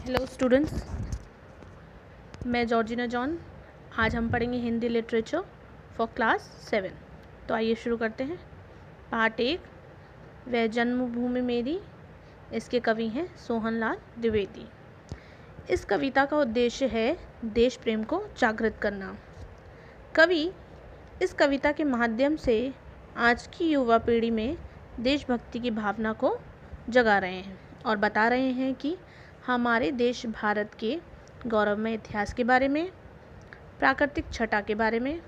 Hello students, मैं Georgina John. आज हम पढ़ेंगे हिंदी लिटरेचर फॉर क्लास 7। तो आइए शुरू करते हैं। पार्ट 1, वह जन्मभूमि मेरी। इसके कवि हैं सोहनलाल द्विवेदी। इस कविता का उद्देश्य है देश प्रेम को जागृत करना। कवि इस कविता के माध्यम से आज की युवा पीढ़ी में देशभक्ति की भावना को जगा रहे हैं और बता रहे हैं कि हमारे देश भारत के गौरवमय इतिहास के बारे में, प्राकृतिक छटा के बारे में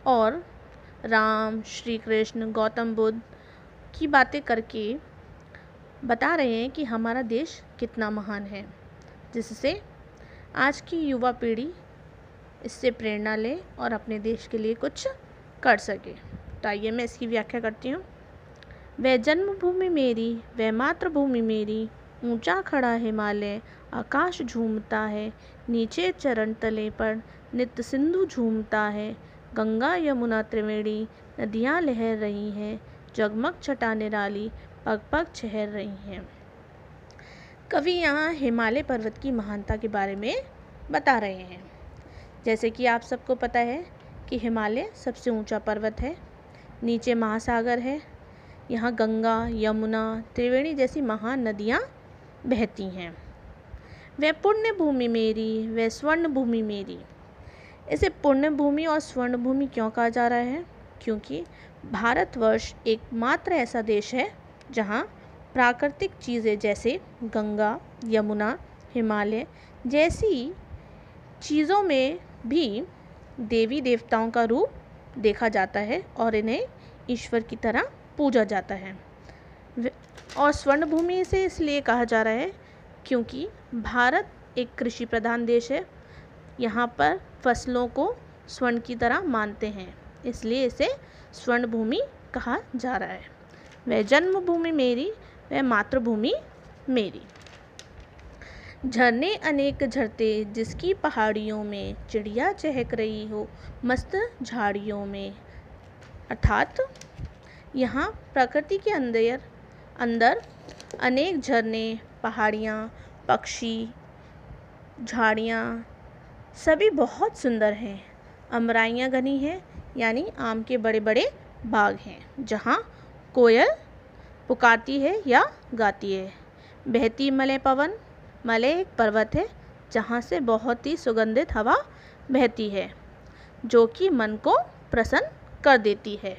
और राम, श्री कृष्ण, गौतम बुद्ध की बातें करके बता रहे हैं कि हमारा देश कितना महान है, जिससे आज की युवा पीढ़ी इससे प्रेरणा ले और अपने देश के लिए कुछ कर सके। तो आइए मैं इसकी व्याख्या करती हूँ। वह जन्मभूमि मेरी, वह मातृभूमि मेरी, ऊंचा खड़ा हिमालय, आकाश झूमता है, नीचे चरण तले पर नित्य सिंधु झूमता है, गंगा यमुना त्रिवेणी नदियाँ लहर रही हैं, जगमग छटा निराली पग पग छहर रही हैं। कवि यहाँ हिमालय पर्वत की महानता के बारे में बता रहे हैं। जैसे कि आप सबको पता है कि हिमालय सबसे ऊंचा पर्वत है, नीचे महासागर है, यहाँ गंगा, यमुना, त्रिवेणी जैसी महान नदियाँ बहती हैं। वह पुण्य भूमि मेरी, वह स्वर्ण भूमि मेरी। इसे पुण्य भूमि और स्वर्ण भूमि क्यों कहा जा रहा है? क्योंकि भारतवर्ष एकमात्र ऐसा देश है जहाँ प्राकृतिक चीज़ें जैसे गंगा, यमुना, हिमालय जैसी चीज़ों में भी देवी देवताओं का रूप देखा जाता है और इन्हें ईश्वर की तरह पूजा जाता है। और स्वर्ण भूमि से इसलिए कहा जा रहा है क्योंकि भारत एक कृषि प्रधान देश है। यहाँ पर फसलों को स्वर्ण की तरह मानते हैं, इसलिए इसे स्वर्ण भूमि कहा जा रहा है। वह जन्मभूमि मेरी, वह मातृभूमि मेरी। झरने अनेक झरते जिसकी पहाड़ियों में, चिड़िया चहक रही हो मस्त झाड़ियों में। अर्थात यहाँ प्रकृति के अंदर अनेक झरने, पहाड़ियाँ, पक्षी, झाड़ियाँ सभी बहुत सुंदर हैं। अमराइयाँ घनी हैं, यानी आम के बड़े बड़े बाग हैं जहाँ कोयल पुकारती है या गाती है। बहती मलय पवन, मलय एक पर्वत है जहाँ से बहुत ही सुगंधित हवा बहती है जो कि मन को प्रसन्न कर देती है।